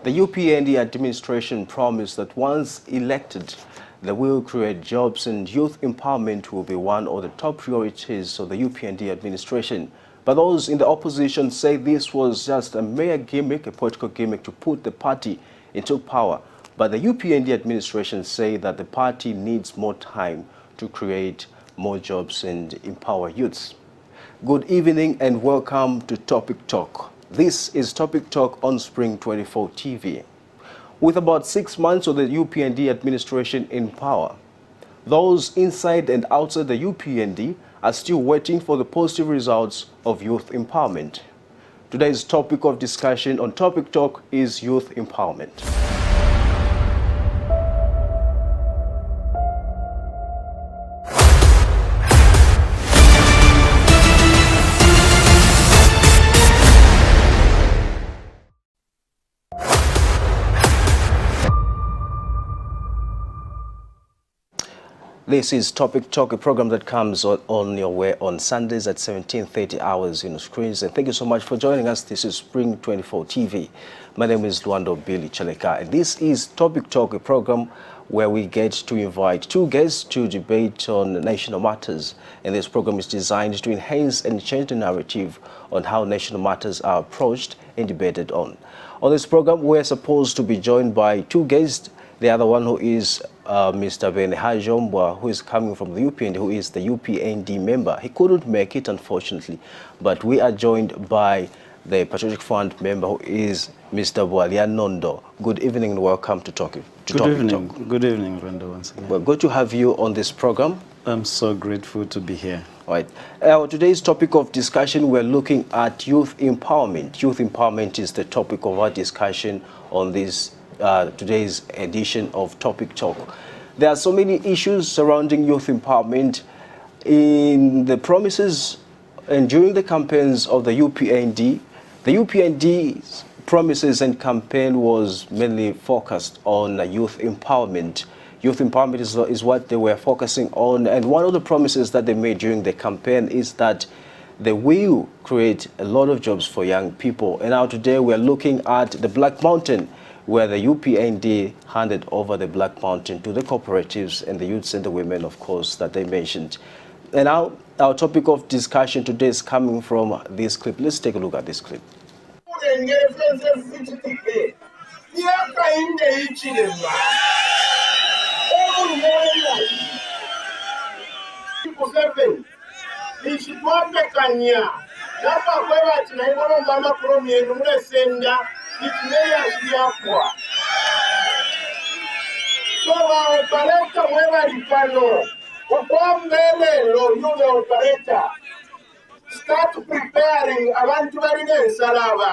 The UPND administration promised that once elected, they will create jobs and youth empowerment will be one of the top priorities of the UPND administration. But those in the opposition say this was just a mere gimmick, a political gimmick to put the party into power. But the UPND administration say that the party needs more time to create more jobs and empower youths. Good evening and welcome to Topic Talk. This is Topic Talk on Spring 24 TV. With about 6 months of the UPND administration in power, those inside and outside the UPND are still waiting for the positive results of youth empowerment. Today's topic of discussion on Topic Talk is youth empowerment. This is Topic Talk, a program that comes on your way on Sundays at 17:30 hours in screens. And thank you so much for joining us. This is Spring 24 TV. My name is Lwando, Cheleka, and this is Topic Talk, a program where we get to invite two guests to debate on national matters. And this program is designed to enhance and change the narrative on how national matters are approached and debated on. On this program, we're supposed to be joined by two guests. The other one who is Mr. Beene, who is coming from the UPND, who is the UPND member. He couldn't make it, unfortunately, but we are joined by the Patriotic Fund member, who is Mr. Bwalya Nondo. Good evening and welcome to Topic Talk. Good evening, Rwanda, once again. Well, good to have you on this program. I'm so grateful to be here. All right. Today's topic of discussion, we're looking at youth empowerment. Youth empowerment is the topic of our discussion on this today's edition of Topic Talk. There are so many issues surrounding youth empowerment in the promises and during the campaigns of the UPND. The UPND's promises and campaign was mainly focused on youth empowerment. Youth empowerment is what they were focusing on, and one of the promises that they made during the campaign is that they will create a lot of jobs for young people. And now today we're looking at the Black Mountain, where the UPND handed over the Black Mountain to the cooperatives and the youths and the women, of course, that they mentioned. And now our topic of discussion today is coming from this clip. Let's take a look at this clip. So operator operator start preparing abantu balina ensalaba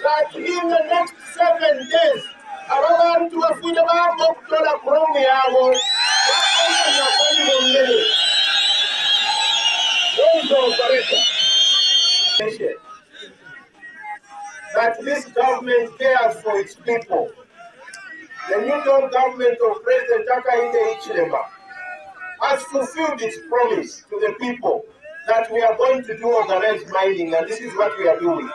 that in the next 7 days abantu bafune bamba okutola kromu yaabo that this government cares for its people. The new government of President Hachoombwa-United has fulfilled its promise to the people that we are going to do organized mining, and this is what we are doing.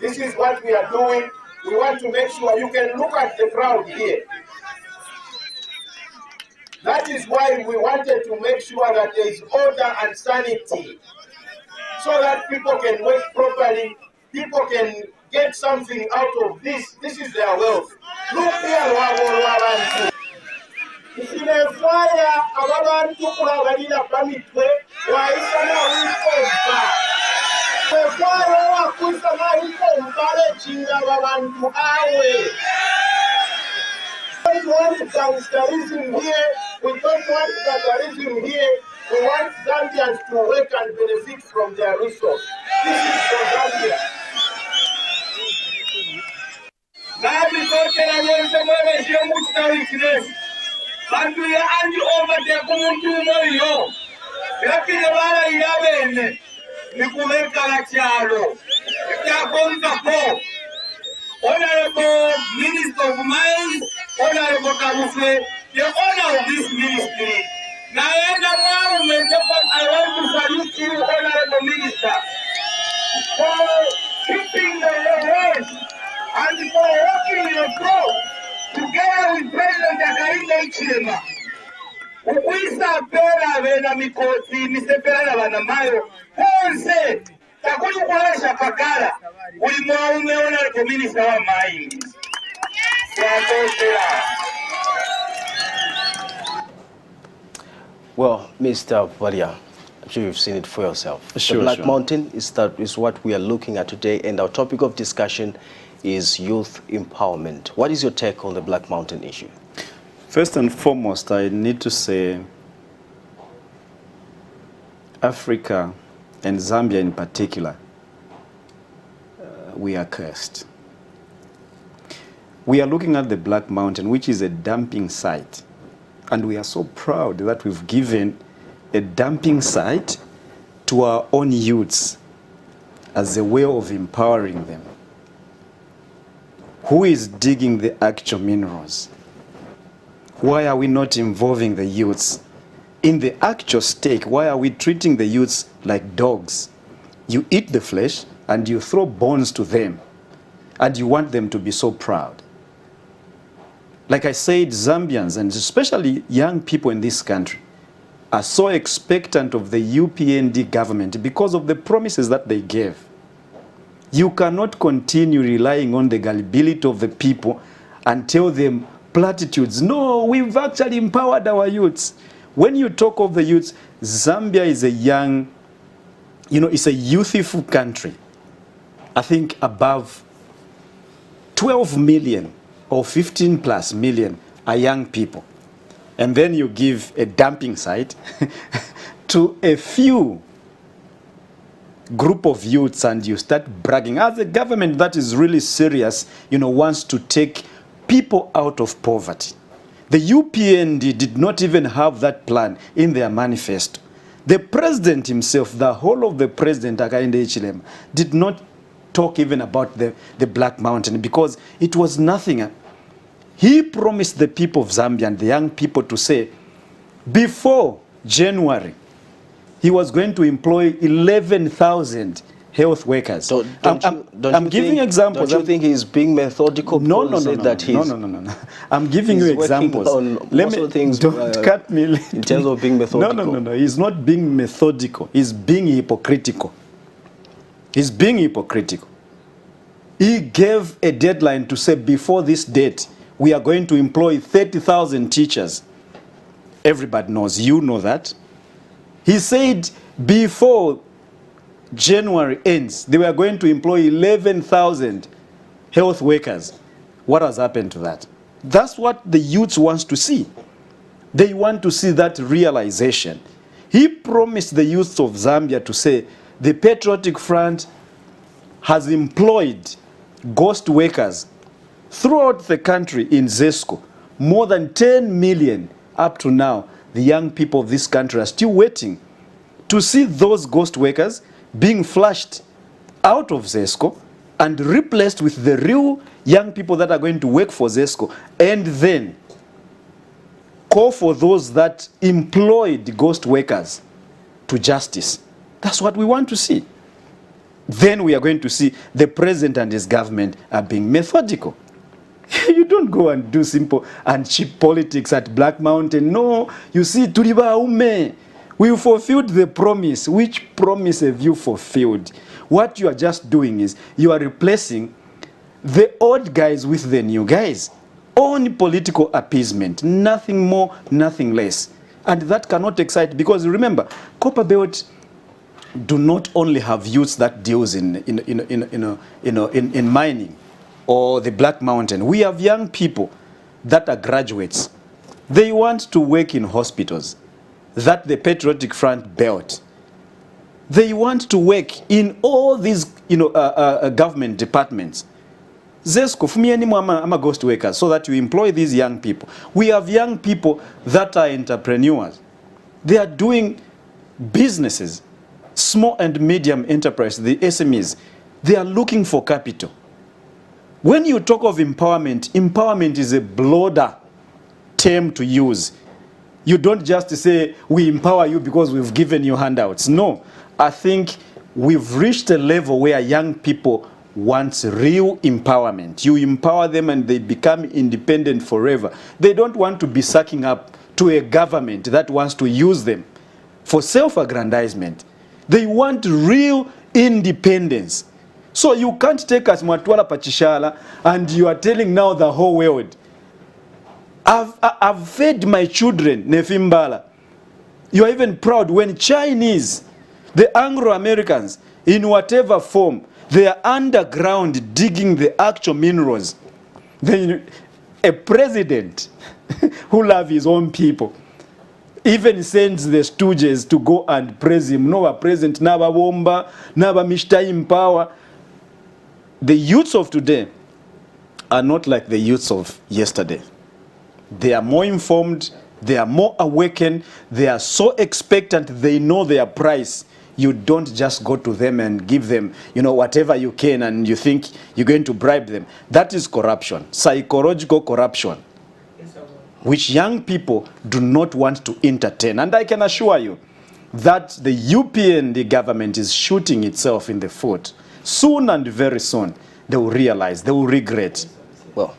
This is what we are doing. We want to make sure you can look at the crowd here. That is why we wanted to make sure that there is order and sanity, so that people can work properly, people can get something out of this. This is their wealth. Look here, Lwando. Isinefaya abantu kulabalira pamitwe waisana wikomba. Efaya wakusana wikomba lechinga babantu awe. We don't want gangsterism here. We don't want capitalism here. We want Zambians to work and benefit from their resource. This is for Zambia. Honorable Minister of Mines, Honorable Kabuse, the owner of this ministry. Now, I want to salute you, Honorable Minister, for keeping the laws and for walking your flow together with President Hakainde Hichilema. Ukwisa pera vena mikosi misepera na vanamayo ponse takuli kukolesha pakala ulimwa umeona kwa minista wa maini. Well, Mr. Bwalya, I'm sure you've seen it for yourself. Sure, the Black sure. Mountain is what we are looking at today, and our topic of discussion is youth empowerment. What is your take on the Black Mountain issue? First and foremost, I need to say Africa and Zambia in particular, we are cursed. We are looking at the Black Mountain, which is a dumping site. And we are so proud that we've given a dumping site to our own youths as a way of empowering them. Who is digging the actual minerals? Why are we not involving the youths in the actual stake? Why are we treating the youths like dogs? You eat the flesh and you throw bones to them, and you want them to be so proud. Like I said, Zambians, and especially young people in this country, are so expectant of the UPND government because of the promises that they gave. You cannot continue relying on the gullibility of the people and tell them platitudes. No, we've actually empowered our youths. When you talk of the youths, Zambia is a young, it's a youthful country. I think above 12 million or 15 plus million are young people. And then you give a dumping site to a few group of youths and you start bragging. As a government that is really serious, wants to take people out of poverty. The UPND did not even have that plan in their manifesto. The president himself, the whole of the president, Hakainde Hichilema, did not talk even about the Black Mountain because it was nothing. He promised the people of Zambia and the young people to say, before January, he was going to employ 11,000 health workers. I'm giving examples. Don't you think he's being methodical? No. I'm giving you examples. Don't cut me in terms of being methodical. No. He's not being methodical. He's being hypocritical. He's being hypocritical. He gave a deadline to say before this date, we are going to employ 30,000 teachers. Everybody knows. You know that. He said before January ends, they were going to employ 11,000 health workers. What has happened to that? That's what the youths wants to see. They want to see that realization. He promised the youths of Zambia to say the Patriotic Front has employed ghost workers throughout the country in ZESCO. More than 10 million up to now. The young people of this country are still waiting to see those ghost workers being flushed out of ZESCO and replaced with the real young people that are going to work for ZESCO, and then call for those that employed ghost workers to justice. That's what we want to see. Then we are going to see the president and his government are being methodical. You don't go and do simple and cheap politics at Black Mountain. No, you see, Tuliba Ume, we fulfilled the promise. Which promise have you fulfilled? What you are just doing is you are replacing the old guys with the new guys. Only political appeasement, nothing more, nothing less. And that cannot excite, because remember, Copperbelt do not only have youths that deals in mining or the Black Mountain. We have young people that are graduates. They want to work in hospitals that the Patriotic Front built. They want to work in all these government departments. ZESCO, I'm a ghost worker, so that you employ these young people. We have young people that are entrepreneurs. They are doing businesses, small and medium enterprise, the SMEs. They are looking for capital. When you talk of empowerment, empowerment is a broader term to use. You don't just say, we empower you because we've given you handouts. No, I think we've reached a level where young people wants real empowerment. You empower them and they become independent forever. They don't want to be sucking up to a government that wants to use them for self-aggrandizement. They want real independence. So you can't take us Mwatwala Pachishala and you are telling now the whole world, I've fed my children, Nefimbala. You are even proud when Chinese, the Anglo-Americans, in whatever form, they are underground digging the actual minerals. Then a president who loves his own people even sends the stooges to go and praise him. No, a president, Naba Bomba, Naba Mishta in power. The youths of today are not like the youths of yesterday. They are more informed, they are more awakened, they are so expectant, they know their price. You don't just go to them and give them, whatever you can and you think you're going to bribe them. That is corruption, psychological corruption, which young people do not want to entertain. And I can assure you that the UPND government is shooting itself in the foot. Soon and very soon, they will realize, they will regret. Well,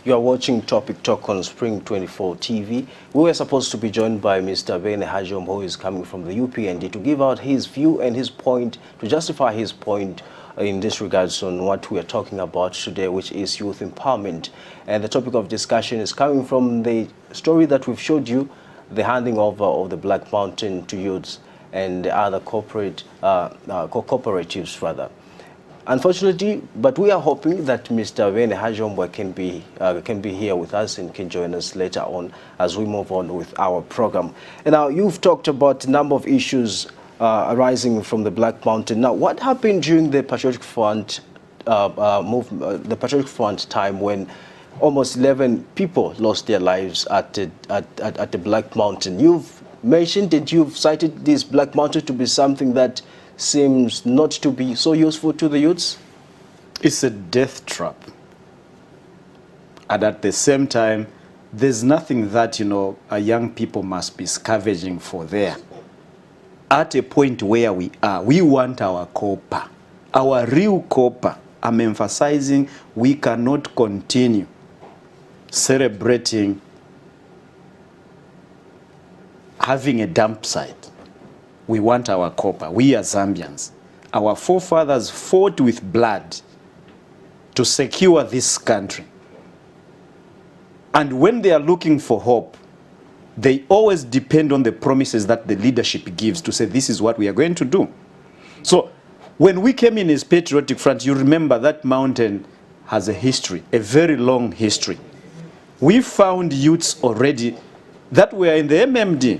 you are watching Topic Talk on Spring 24 TV. We were supposed to be joined by Mr. Beene, who is coming from the UPND, to give out his view and his point, to justify his point in this regards on what we are talking about today, which is youth empowerment. And the topic of discussion is coming from the story that we've showed you, the handing over of the Black Mountain to youths and the other cooperatives rather. Unfortunately, but we are hoping that Mr. Beene can be here with us and can join us later on as we move on with our program. And now you've talked about a number of issues arising from the Black Mountain. Now, what happened during the Patriotic Front the Patriotic Front time when almost 11 people lost their lives at the Black Mountain? You've mentioned that you've cited this Black Mountain to be something that seems not to be so useful to the youths? It's a death trap. And at the same time, there's nothing that, a young people must be scavenging for there. At a point where we are, we want our copper, our real copper. I'm emphasizing we cannot continue celebrating having a dump site. We want our copper. We are Zambians. Our forefathers fought with blood to secure this country. And when they are looking for hope, they always depend on the promises that the leadership gives to say, this is what we are going to do. So when we came in as Patriotic Front, you remember that mountain has a history, a very long history. We found youths already that were in the MMD.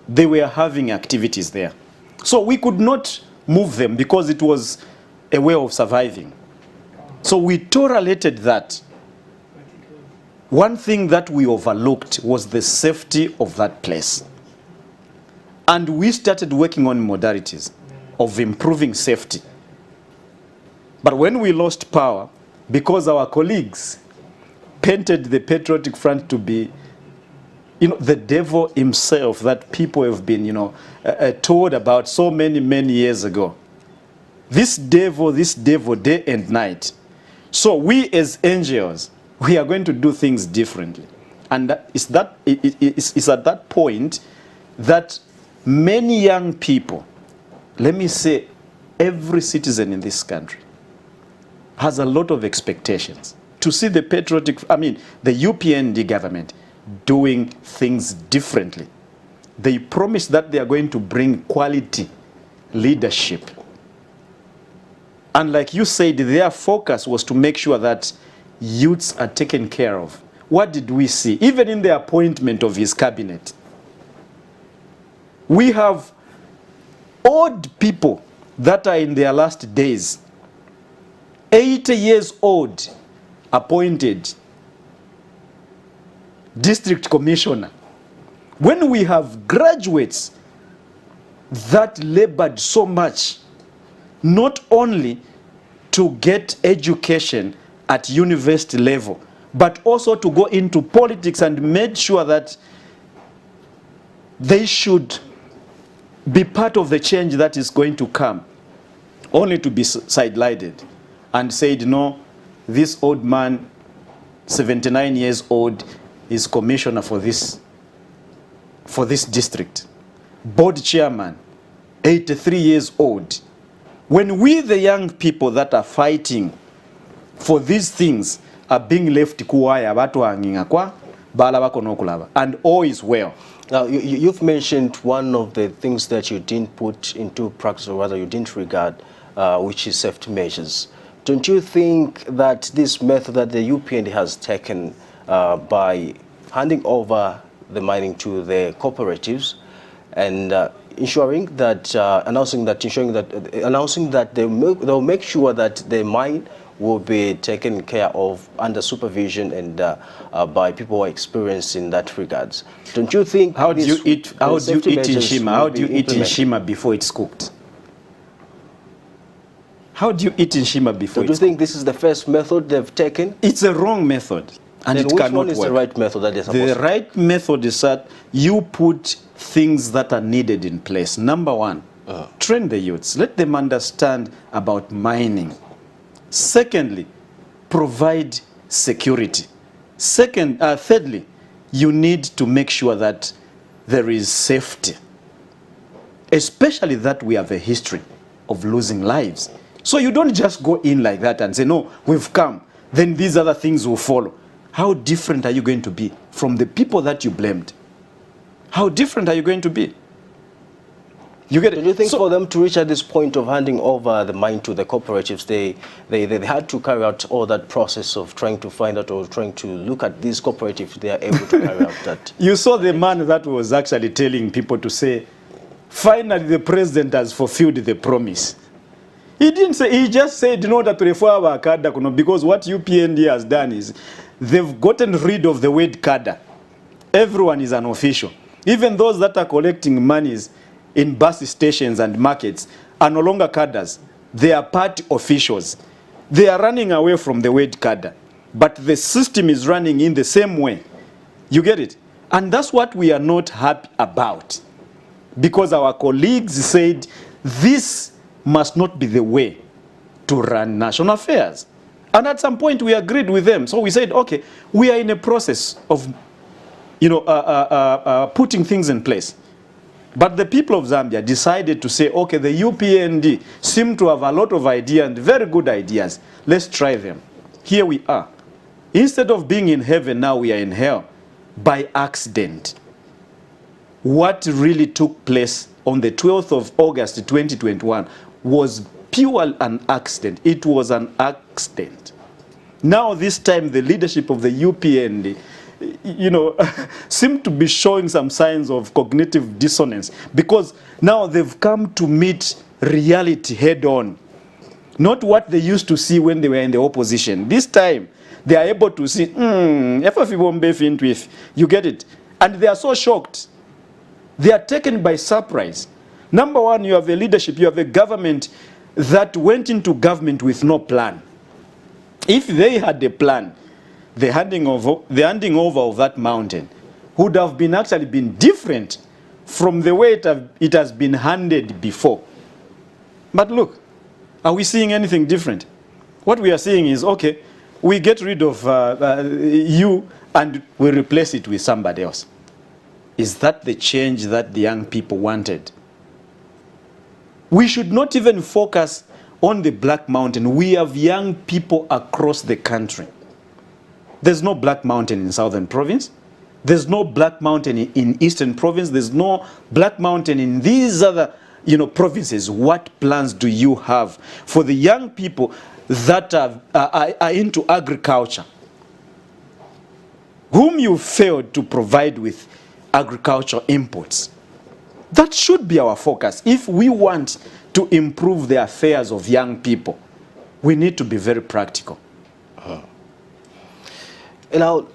They were having activities there. So we could not move them because it was a way of surviving. So we tolerated that. One thing that we overlooked was the safety of that place. And we started working on modalities of improving safety. But when we lost power, because our colleagues painted the Patriotic Front to be the devil himself that people have been, told about so many years ago. This devil, day and night. So we as angels, we are going to do things differently. And it's at that point that many young people, let me say every citizen in this country, has a lot of expectations to see the the UPND government doing things differently. They promise that they are going to bring quality leadership. And like you said, their focus was to make sure that youths are taken care of. What did we see? Even in the appointment of his cabinet, we have old people that are in their last days, 80 years old, appointed district commissioner. When we have graduates that labored so much, not only to get education at university level, but also to go into politics and made sure that they should be part of the change that is going to come, only to be sidelined. and said, no, this old man, 79 years old, is commissioner for this district. Board chairman, 83 years old. When we, the young people that are fighting for these things, are being left kuwaya, batu hanging kwa, bala bako nokulaba, and all is well. Now, you've mentioned one of the things that you didn't put into practice, or rather you didn't regard, which is safety measures. Don't you think that this method that the UPND has taken by handing over the mining to the cooperatives and announcing that they'll make sure that the mine will be taken care of under supervision and by people who are experienced in that regards? Don't you think? How do you eat nshima? How do you eat nshima before it's cooked? How do you eat nshima before it's cooked? Do you think this is the first method they've taken? It's a wrong method, and then it cannot work. Which one is the right method that they're supposed to? The right method is that you put things that are needed in place. Number one, train the youths. Let them understand about mining. Secondly, provide security. Thirdly, you need to make sure that there is safety, especially that we have a history of losing lives. So you don't just go in like that and say, no, we've come, then these other things will follow. How different are you going to be from the people that you blamed? How different are you going to be? You get it? Do you think for them to reach at this point of handing over the mine to the cooperatives, they had to carry out all that process of trying to find out or trying to look at these cooperatives, they are able to carry out that? You saw the man that was actually telling people to say, finally the president has fulfilled the promise. He didn't say, he just said, no, that because what UPND has done is they've gotten rid of the word kada. Everyone is an official. Even those that are collecting monies in bus stations and markets are no longer cadres. They are party officials. They are running away from the word cadre. But the system is running in the same way. You get it? And that's what we are not happy about. Because our colleagues said this must not be the way to run national affairs. And at some point we agreed with them. So we said, okay, we are in a process of putting things in place. But the people of Zambia decided to say, okay, the UPND seem to have a lot of ideas and very good ideas. Let's try them. Here we are. Instead of being in heaven, now we are in hell by accident. What really took place on the 12th of August 2021 was pure an accident. It was an accident. Now this time the leadership of the UPND seem to be showing some signs of cognitive dissonance, because now they've come to meet reality head on. Not what they used to see when they were in the opposition. This time they are able to see, you get it? And they are so shocked. They are taken by surprise. Number one, you have a leadership, you have a government that went into government with no plan. If they had a plan, the handing over of that mountain would have actually been different from the way it has been handed before. But look, are we seeing anything different? What we are seeing is, okay, we get rid of you and we replace it with somebody else. Is that the change that the young people wanted? We should not even focus on the Black Mountain. We have young people across the country. There's no Black Mountain in Southern Province. There's no Black Mountain in Eastern Province. There's no Black Mountain in these other provinces. What plans do you have for the young people that are into agriculture, whom you failed to provide with agricultural inputs? That should be our focus. If we want to improve the affairs of young people, we need to be very practical. Now,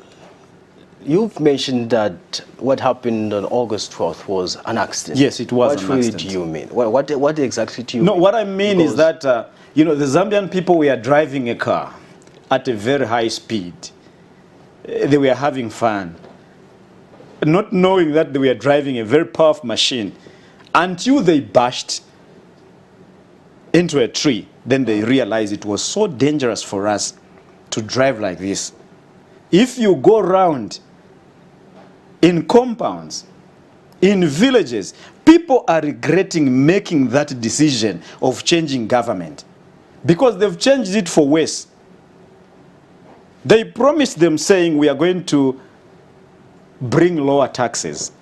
you've mentioned that what happened on August 12th was an accident. Yes, it was an accident. What really do you mean? What exactly do you mean? No, what I mean is that, the Zambian people were driving a car at a very high speed. They were having fun, not knowing that they were driving a very powerful machine, until they bashed into a tree then they realized it was so dangerous for us to drive like this. If you go around in compounds, in villages, people are regretting making that decision of changing government because they've changed it for worse. They promised them saying we are going to bring lower taxes.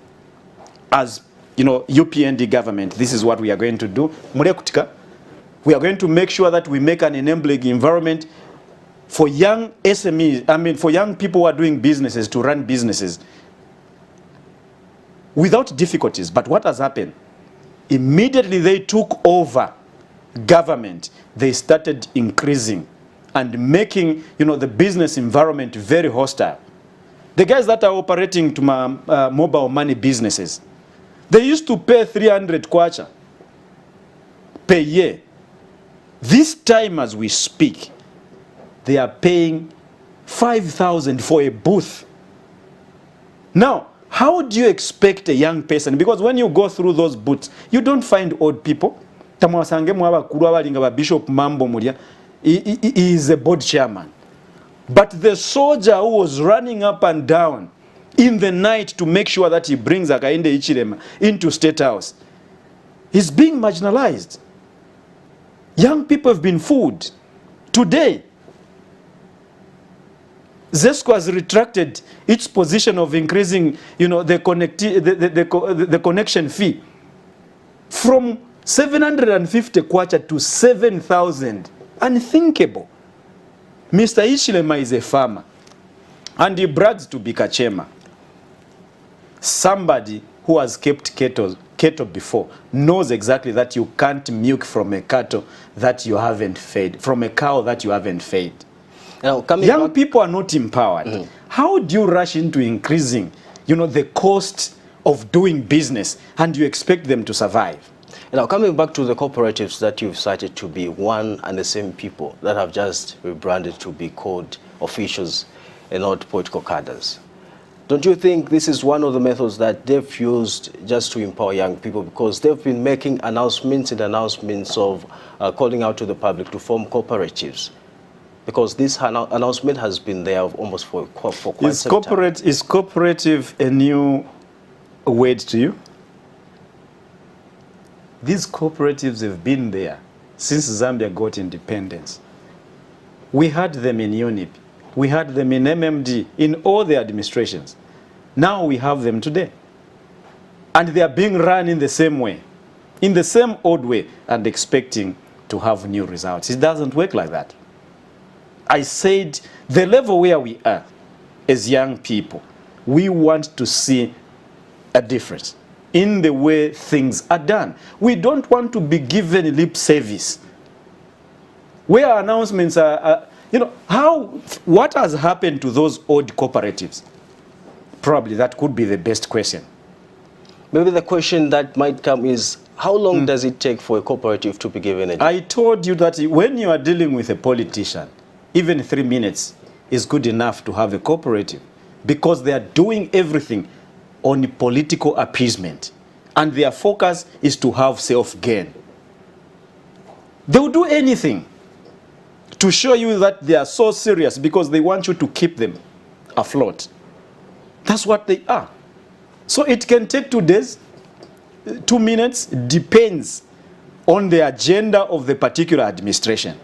As you know, UPND government, this is what we are going to do. We are going to make sure that we make an enabling environment for young SMEs, for young people who are doing businesses to run businesses without difficulties. But what has happened? Immediately they took over government, they started increasing and making, the business environment very hostile. The guys that are operating to mobile money businesses, they used to pay 300 kwacha per year. This time as we speak, they are paying 5,000 for a booth. Now, how do you expect a young person? Because when you go through those booths, you don't find old people. Bishop Mambo Muria, he is a board chairman. But the soldier who was running up and down in the night to make sure that he brings Akainde Ichirema into State House is being marginalized. Young people have been fooled. Today, ZESCO has retracted its position of increasing, the connection fee from 750 kwacha to 7,000. Unthinkable. Mr. Ichilema is a farmer and he brags to be Kachema. Somebody who has kept cattle before knows exactly that you can't milk from a cattle that you haven't fed, from a cow that you haven't fed. Now, young people are not empowered. How do you rush into increasing, the cost of doing business and you expect them to survive? Now, coming back to the cooperatives that you've cited to be one and the same people that have just rebranded to be called officials and not political cadres, don't you think this is one of the methods that they've used just to empower young people? Because they've been making announcements of calling out to the public to form cooperatives. Because this announcement has been there almost for quite some time. Is cooperative a new word to you? These cooperatives have been there since Zambia got independence. We had them in UNIP. We had them in MMD, in all the administrations. Now we have them today. And they are being run in the same way, in the same old way, and expecting to have new results. It doesn't work like that. I said the level where we are as young people, we want to see a difference in the way things are done. We don't want to be given lip service. Where announcements are, what has happened to those old cooperatives? Probably that could be the best question. Maybe the question that might come is, how long does it take for a cooperative to be given a job? I told you that when you are dealing with a politician, even 3 minutes is good enough to have a cooperative because they are doing everything on political appeasement and their focus is to have self-gain. They will do anything to show you that they are so serious because they want you to keep them afloat. That's what they are. So it can take 2 days, 2 minutes, depends on the agenda of the particular administration.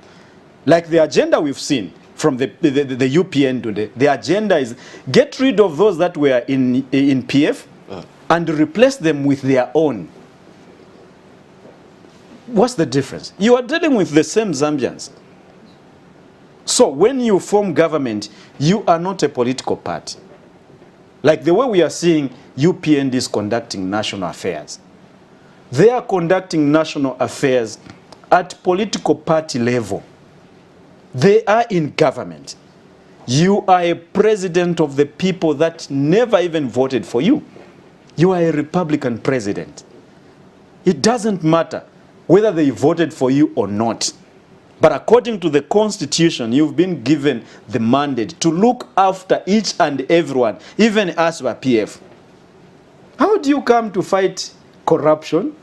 Like the agenda we've seen from the UPN today, the agenda is get rid of those that were in PF and replace them with their own. What's the difference? You are dealing with the same Zambians. So when you form government, you are not a political party. Like the way we are seeing UPND is conducting national affairs. They are conducting national affairs at political party level. They are in government. You are a president of the people that never even voted for you. You are a Republican president. It doesn't matter whether they voted for you or not. But according to the Constitution, you've been given the mandate to look after each and everyone, even us by PF. How do you come to fight corruption?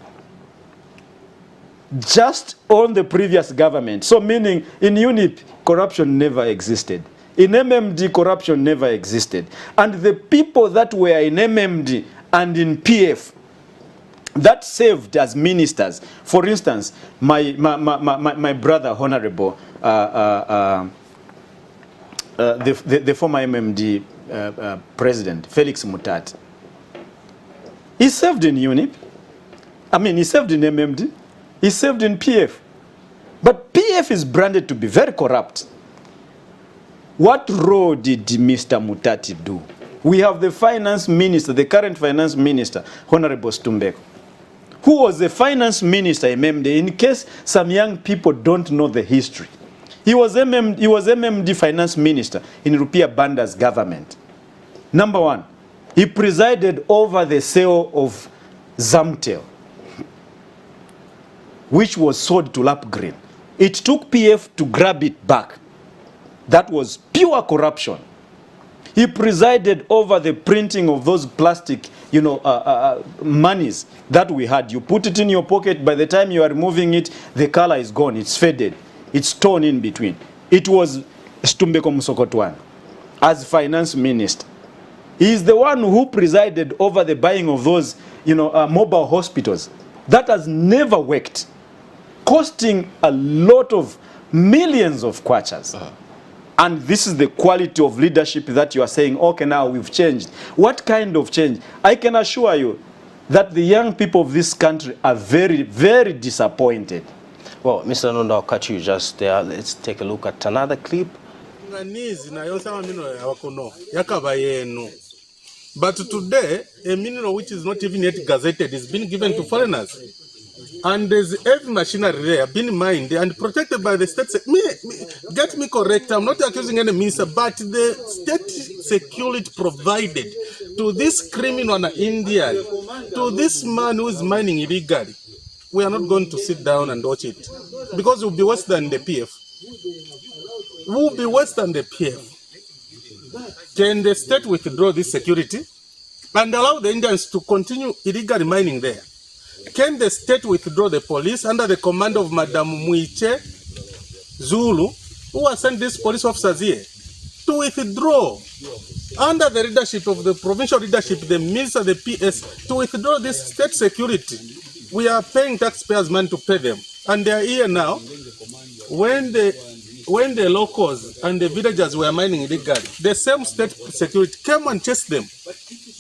just on the previous government. So meaning in UNIP, corruption never existed. In MMD, corruption never existed. And the people that were in MMD and in PF that served as ministers, for instance, my brother, Honorable, the former MMD president, Felix Mutati, he served in UNIP. I mean, he served in MMD. He served in PF. But PF is branded to be very corrupt. What role did Mr. Mutati do? We have the finance minister, the current finance minister, Honorable Stumbeko, who was the finance minister in MMD, in case some young people don't know the history. He was MMD finance minister in Rupiah Banda's government. Number one, he presided over the sale of Zamtel, which was sold to Lapgreen. It took PF to grab it back. That was pure corruption. He presided over the printing of those plastic, monies that we had. You put it in your pocket, by the time you are removing it, the color is gone, it's faded, it's torn in between. It was Stumbeko Musokotwana as finance minister. He is the one who presided over the buying of those, mobile hospitals. That has never worked, costing a lot of millions of kwachas. And this is the quality of leadership that you are saying, okay, now we've changed. What kind of change? I can assure you that the young people of this country are very, very disappointed. Well, Mr. Nondo, I'll cut you just there. Let's take a look at another clip. But today, a mineral which is not even yet gazetted is being given to foreigners. And there's every machinery there being mined and protected by the state. Get me correct, I'm not accusing any minister, but the state security provided to this criminal Indian, to this man who is mining illegally, we are not going to sit down and watch it. Because it will be worse than the PF. We will be worse than the PF. Can the state withdraw this security and allow the Indians to continue illegal mining there? Can the state withdraw the police under the command of Madam Muiche Zulu, who has sent these police officers here, to withdraw under the leadership of the provincial leadership, the minister, the PS, to withdraw this state security? We are paying taxpayers' money to pay them, and they are here now. When the locals and the villagers were mining illegally, the same state security came and chased them.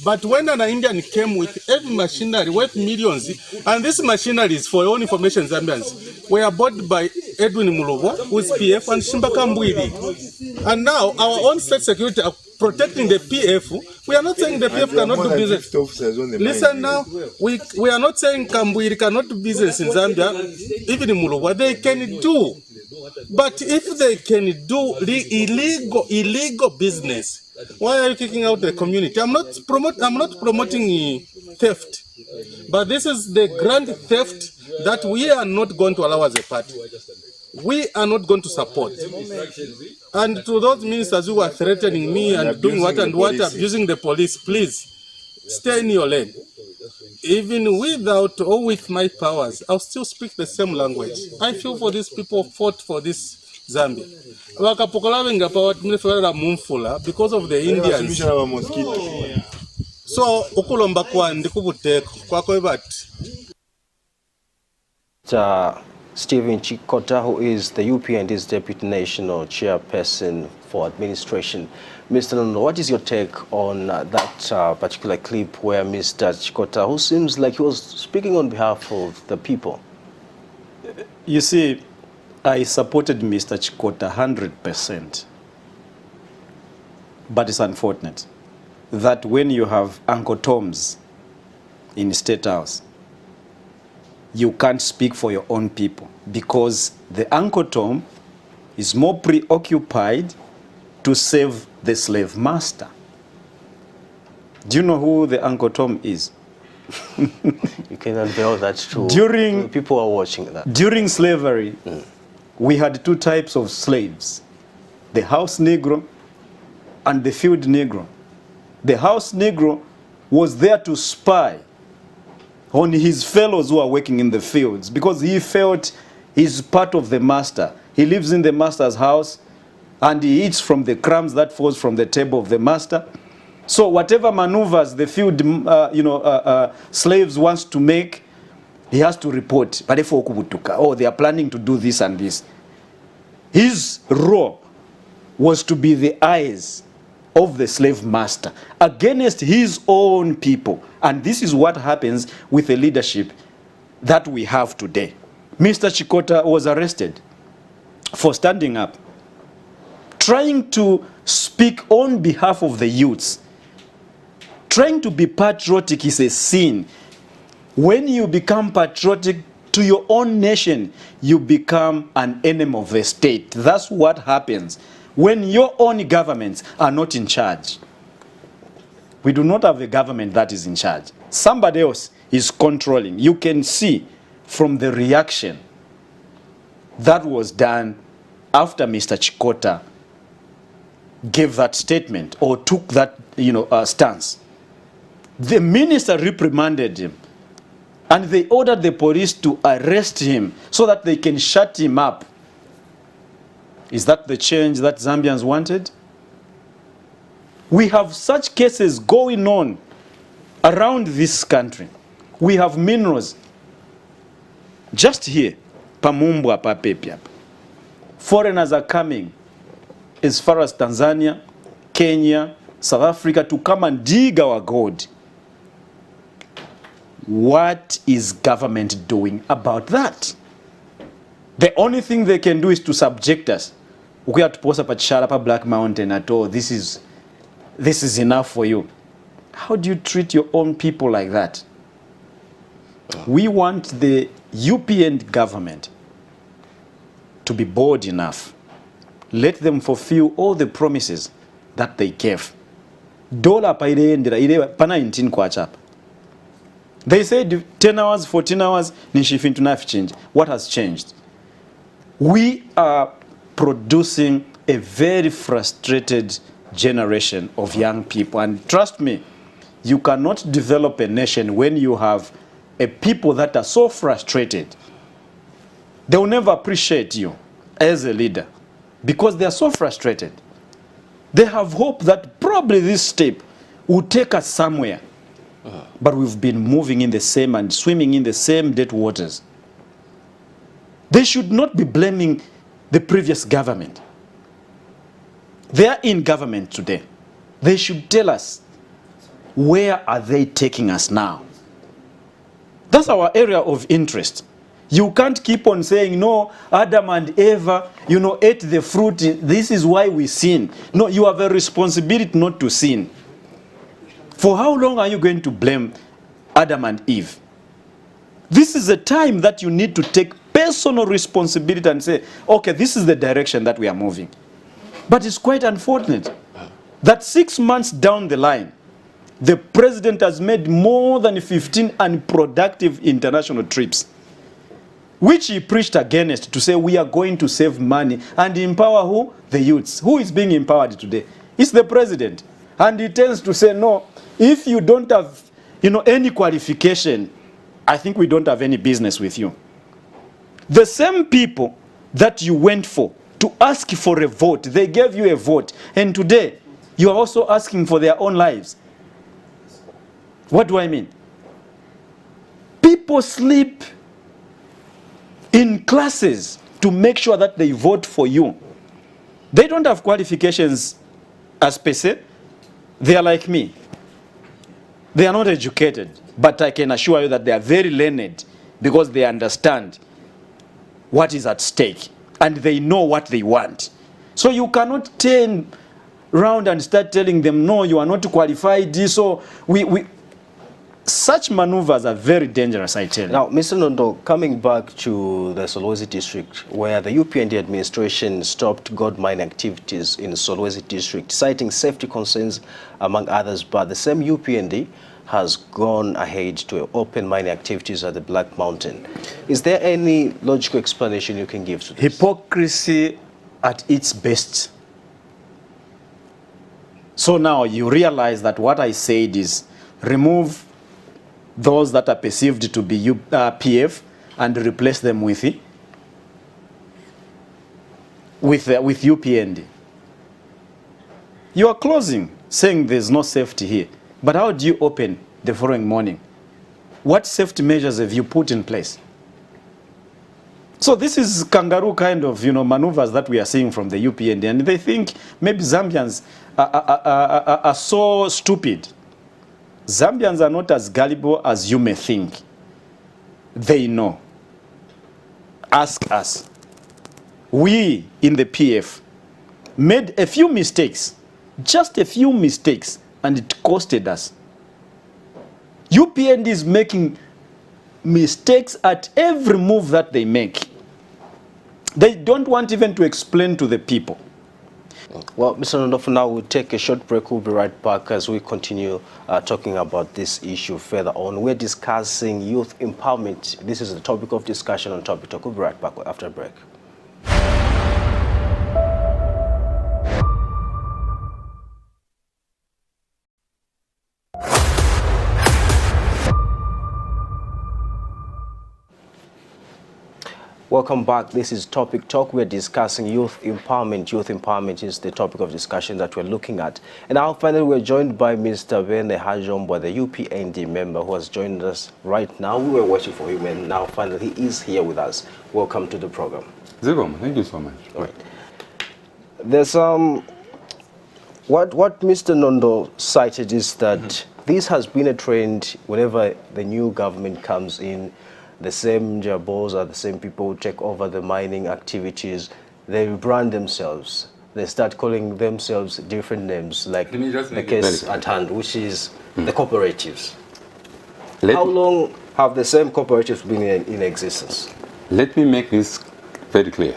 But when an Indian came with heavy machinery worth millions, and this machinery is, for your own information, Zambians, were bought by Edwin Mulobwa, who is PF, and Shimbaka Mbwidi. And now our own state security are protecting the PF. We are not saying the PF cannot do business. Listen now, we are not saying Kambwiri cannot do business in Zambia, even in Mulobwa. They can do. But if they can do illegal business, why are you kicking out the community? I'm not promoting theft, but this is the grand theft that we are not going to allow as a party. We are not going to support. And to those ministers who are threatening me and doing what and what, abusing the police, please stay in your lane. Even without or with my powers, I'll still speak the same language. I feel for these people fought for this Zambia. Because of the Indians. So, ukulomba kwa ndikubuteko kwa kwebati. Stephen Chikota, who is the UPND's Deputy National Chairperson for Administration. Mr. Nondo, what is your take on that particular clip where Mr. Chikota, who seems like he was speaking on behalf of the people? You see, I supported Mr. Chikota 100%. But it's unfortunate that when you have Uncle Toms in the State House, you can't speak for your own people, because the Uncle Tom is more preoccupied to save the slave master. Do you know who the Uncle Tom is? You can unveil that too. People are watching that. During slavery, we had two types of slaves, the house Negro and the field Negro. The house Negro was there to spy on his fellows who are working in the fields, because he felt he's part of the master. He lives in the master's house and he eats from the crumbs that falls from the table of the master. So whatever maneuvers the field slaves wants to make, he has to report. Oh, they are planning to do this and this. His role was to be the eyes of the slave master against his own people. And this is what happens with the leadership that we have today. Mr. Chikota was arrested for standing up, trying to speak on behalf of the youths. Trying to be patriotic is a sin. When you become patriotic to your own nation, you become an enemy of the state. That's what happens when your own governments are not in charge. We do not have a government that is in charge. Somebody else is controlling. You can see from the reaction that was done after Mr. Chikota gave that statement or took that stance. The minister reprimanded him and they ordered the police to arrest him so that they can shut him up. Is that the change that Zambians wanted? We have such cases going on around this country. We have minerals just here, Pamumbwa, Papepia. Foreigners are coming as far as Tanzania, Kenya, South Africa to come and dig our gold. What is government doing about that? The only thing they can do is to subject us. We have to post up at Sharapa Black Mountain at all. This is enough for you. How do you treat your own people like that? We want the UPND government to be bold enough. Let them fulfill all the promises that they gave. Dollar pa ile pana 19 kwacha. They said 10 hours, 14 hours, nishifin tunaf change. What has changed? We are producing a very frustrated generation of young people. And trust me, you cannot develop a nation when you have a people that are so frustrated. They will never appreciate you as a leader because they are so frustrated. They have hope that probably this step will take us somewhere. But we've been moving in the same and swimming in the same dirty waters. They should not be blaming the previous government. They are in government today. They should tell us, where are they taking us now? That's our area of interest. You can't keep on saying, no, Adam and Eva, ate the fruit. This is why we sin. No, you have a responsibility not to sin. For how long are you going to blame Adam and Eve? This is a time that you need to take personal responsibility and say, okay, this is the direction that we are moving. But it's quite unfortunate that 6 months down the line, the president has made more than 15 unproductive international trips, which he preached against to say we are going to save money and empower who? The youths. Who is being empowered today? It's the president. And he tends to say, no, if you don't have any qualification, I think we don't have any business with you. The same people that you went for to ask for a vote, they gave you a vote. And today, you are also asking for their own lives. What do I mean? People sleep in classes to make sure that they vote for you. They don't have qualifications as per se. They are like me. They are not educated, but I can assure you that they are very learned because they understand what is at stake and they know what they want. So you cannot turn around and start telling them, no, you are not qualified. So such maneuvers are very dangerous, I tell you. Now, Mr. Nondo, coming back to the Solwezi district, where the UPND administration stopped gold mining activities in Solwezi district, citing safety concerns, among others, but the same UPND has gone ahead to open mining activities at the Black Mountain. Is there any logical explanation you can give to this? Hypocrisy at its best. So now you realize that what I said is remove those that are perceived to be PF and replace them with UPND. You are closing, saying there's no safety here. But how do you open the following morning? What safety measures have you put in place? So this is kangaroo kind of, maneuvers that we are seeing from the UPND, and they think maybe Zambians are so stupid. Zambians are not as gullible as you may think. They know. Ask us. We in the PF made a few mistakes, just a few mistakes, and it costed us. UPND is making mistakes at every move that they make. They don't want even to explain to the people. Well, Mr. Nondo, for now, we'll take a short break. We'll be right back as we continue talking about this issue further on. We're discussing youth empowerment. This is the topic of discussion on Topic Talk. We'll be right back after a break. Welcome back. This is Topic Talk. We're discussing youth empowerment. Youth empowerment is the topic of discussion that we're looking at. And now finally we're joined by Mr. Beene Hachoombwa, the UPND member who has joined us right now. We were waiting for him and now finally he is here with us. Welcome to the program. Zigom, thank you so much. All right. There's what Mr. Nondo cited is that this has been a trend whenever the new government comes in. The same jabos are the same people who take over the mining activities. They rebrand themselves. They start calling themselves different names, like the case at hand, which is the cooperatives. How long have the same cooperatives been in existence? Let me make this very clear,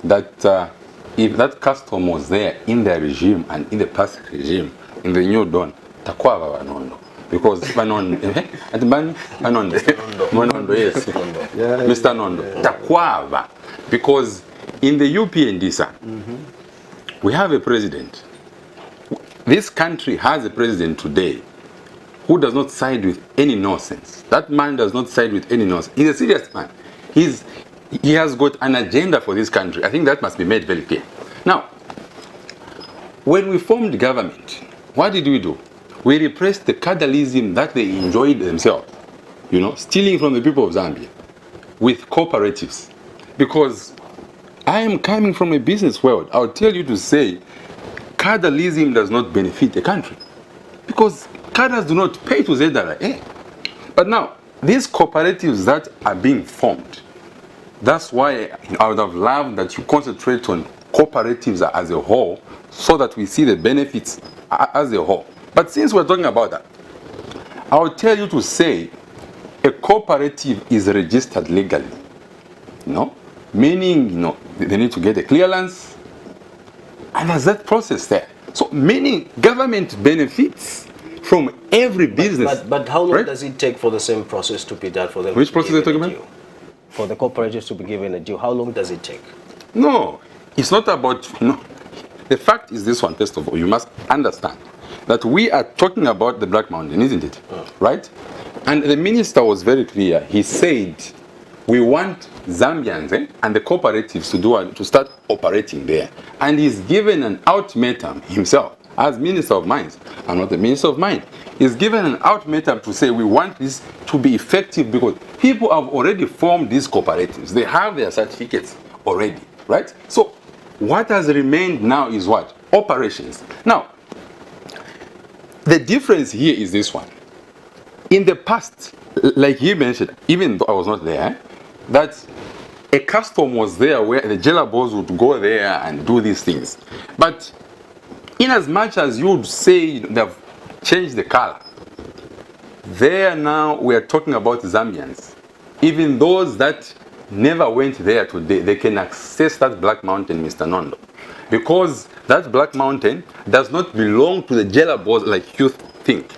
that if that custom was there in their regime and in the past regime, in the new dawn, takwava Nondo. Because Manondo, yes, Mr. Nondo, takwava. Because in the UPND, sir, we have a president. This country has a president today who does not side with any nonsense. That man does not side with any nonsense. He's a serious man. He has got an agenda for this country. I think that must be made very clear. Now, when we formed government, what did we do? We repressed the cadalism that they enjoyed themselves, stealing from the people of Zambia with cooperatives. Because I am coming from a business world. I'll tell you to say, cadalism does not benefit a country. Because cadres do not pay to ZRA. But now, these cooperatives that are being formed, that's why I would have loved that you concentrate on cooperatives as a whole so that we see the benefits as a whole. But since we're talking about that, I will tell you to say a cooperative is registered legally. Meaning, they need to get a clearance, and there's that process there. So, meaning government benefits from every business. But how long does it take for the same process to be done for them? Which process are you talking about? For the cooperatives to be given a due, how long does it take? No, it's not about, The fact is this one, first of all, you must understand that we are talking about the Black Mountain, isn't it? Right? And the minister was very clear. He said, we want Zambians and the cooperatives to start operating there. And he's given an ultimatum himself as Minister of Mines. I'm not the Minister of Mines. He's given an ultimatum to say we want this to be effective because people have already formed these cooperatives. They have their certificates already, right? So what has remained now is what? Operations. Now, the difference here is this one. In the past, like he mentioned, even though I was not there, that a custom was there where the jailer boys would go there and do these things. But in as much as you would say they've changed the color, there now we are talking about Zambians. Even those that never went there today, they can access that Black Mountain, Mr. Nondo. Because that Black Mountain does not belong to the jailer boys like you think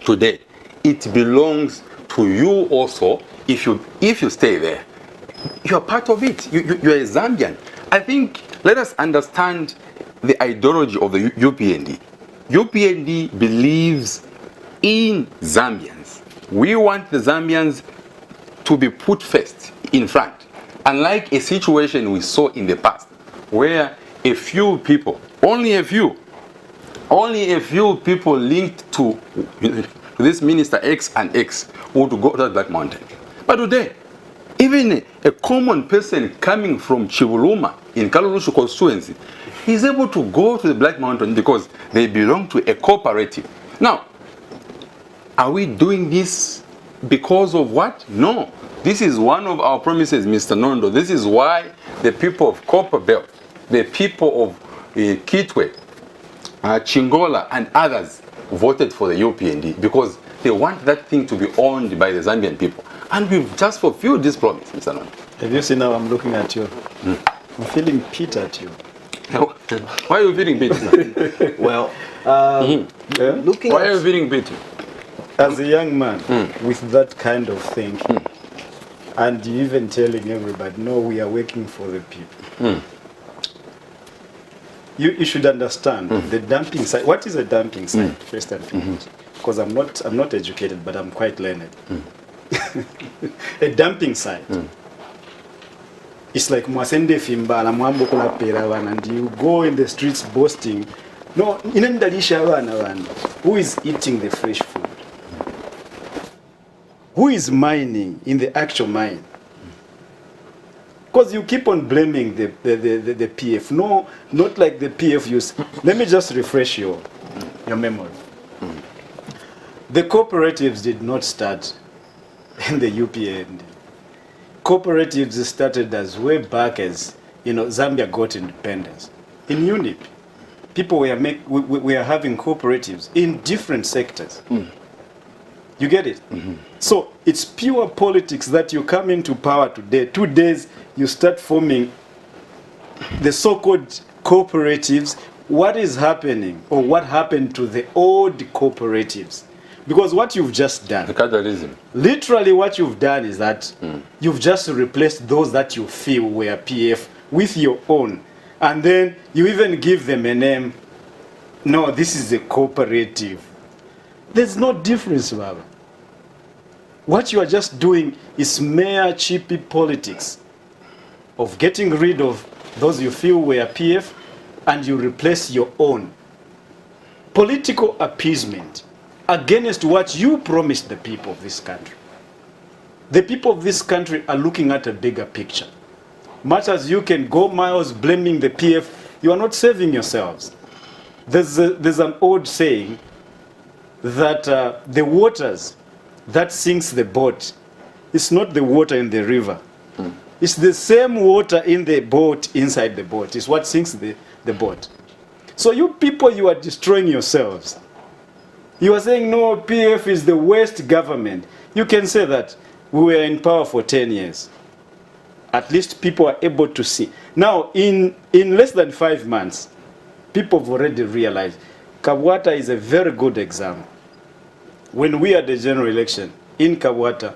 today. It belongs to you also if you stay there. You are part of it. You're a Zambian. I think let us understand the ideology of the UPND. UPND believes in Zambians. We want the Zambians to be put first, in front. Unlike a situation we saw in the past, where a few people, only a few people linked to this Minister X and X would go to the Black Mountain. But today, even a common person coming from Chibuluma in Kalulushu constituency is able to go to the Black Mountain because they belong to a cooperative. Now, are we doing this because of what? No. This is one of our promises, Mr. Nondo. This is why the people of Copper Belt, the people of Kitwe, Chingola, and others voted for the UPND, because they want that thing to be owned by the Zambian people. And we've just fulfilled this promise, Mr. Nondo. Have you seen how I'm looking at you? I'm feeling pit at you. Why are you feeling pity? Well, looking Why at... are you feeling pity? As a young man with that kind of thinking, and you even telling everybody, no, we are working for the people. You should understand the dumping site. What is a dumping site, first and foremost? Because I'm not educated, but I'm quite learned. A dumping site. It's like mwasende fimba na mwambo kuna pera, and you go in the streets boasting. No, inendalisha wana. Who is eating the fresh food? Who is mining in the actual mine? Because you keep on blaming the PF. No, not like the PF use. Let me just refresh your memory. The cooperatives did not start in the UPND. Cooperatives started as way back as, Zambia got independence. In UNIP, people were having cooperatives in different sectors. You get it? So it's pure politics that you come into power today. 2 days, you start forming the so-called cooperatives. What is happening, or what happened to the old cooperatives? Because what you've just done, The capitalism. literally what you've done is that you've just replaced those that you feel were PF with your own. And then you even give them a name. No, this is a cooperative. There's no difference, Baba. What you are just doing is mere cheapy politics of getting rid of those you feel were PF and you replace your own. Political appeasement against what you promised the people of this country. The people of this country are looking at a bigger picture. Much as you can go miles blaming the PF, you are not saving yourselves. There's an old saying that the waters that sinks the boat, it's not the water in the river. It's the same water in the boat, inside the boat. It's what sinks the boat. So you people, you are destroying yourselves. You are saying, no, PF is the worst government. You can say that. We were in power for 10 years. At least people are able to see. Now, in less than 5 months, people have already realized Kabwata is a very good example. When we had the general election in Kabwata,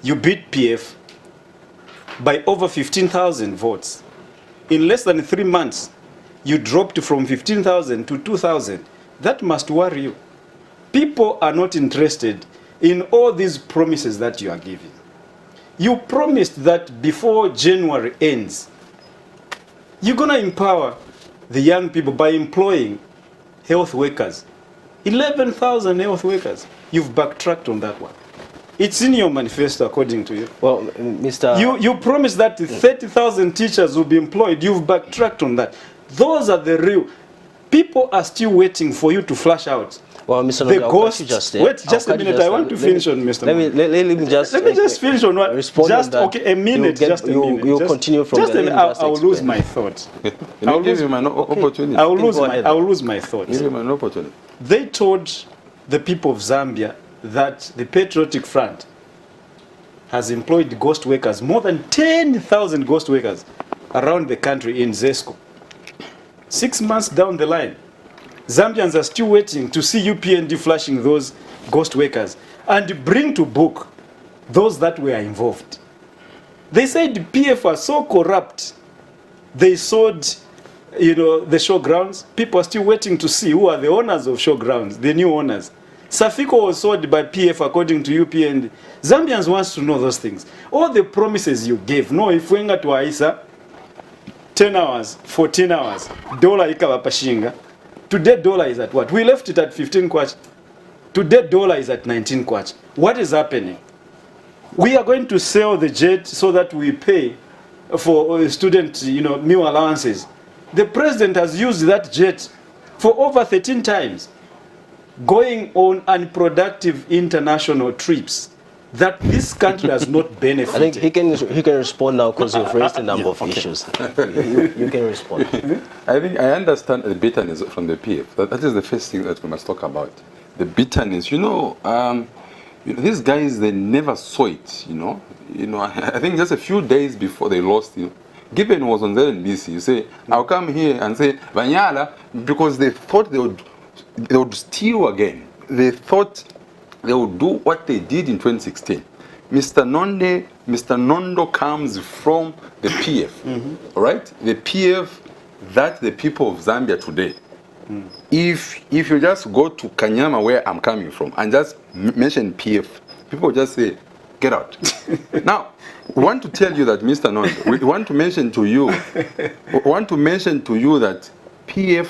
you beat PF by over 15,000 votes. In less than 3 months, you dropped from 15,000 to 2,000. That must worry you. People are not interested in all these promises that you are giving. You promised that before January ends, you're going to empower the young people by employing health workers. 11,000 health workers. You've backtracked on that one. It's in your manifesto, according to you. Well, Mr. You promised that 30,000 teachers will be employed. You've backtracked on that. Those are the real. People are still waiting for you to flash out. Well, Mr. The Nondo, ghost. wait Just a minute. I want to finish on Mr. Let me just finish on what. Respond just on okay. A minute. Just a minute. You'll continue from just there. I will lose my thought. I'll give him an opportunity. I will lose my thoughts. Give him an opportunity. They told the people of Zambia that the Patriotic Front has employed ghost workers, more than 10,000 ghost workers around the country in Zesco. 6 months down the line, Zambians are still waiting to see UPND flashing those ghost workers and bring to book those that were involved. They said the PF are so corrupt. They sold, the showgrounds. People are still waiting to see who are the owners of showgrounds, the new owners. Safiko was sold by PF according to UPND. Zambians wants to know those things. All the promises you gave. No, if we to Aisa, 10 hours, 14 hours, dollar ikawa pashinga. Today dollar is at what? We left it at 15 kwacha. Today dollar is at 19 kwacha. What is happening? We are going to sell the jet so that we pay for student, meal allowances. The president has used that jet for over 13 times, going on unproductive international trips that this country has not benefited. I think he can respond now because you've raised a number of issues. You can respond. I think I understand the bitterness from the PF. That is the first thing that we must talk about. The bitterness. These guys, they never saw it. I think just a few days before they lost, Given was on there in BC. You say, I'll come here and say Banyala, because they thought they would steal again. They thought they would do what they did in 2016. Mr. Nondo comes from the PF, all right? The PF that the people of Zambia today. If you just go to Kanyama, where I'm coming from, and just mention PF, people just say, get out. Now, we want to tell you that, Mr. Nondo, we want to mention to you, that PF,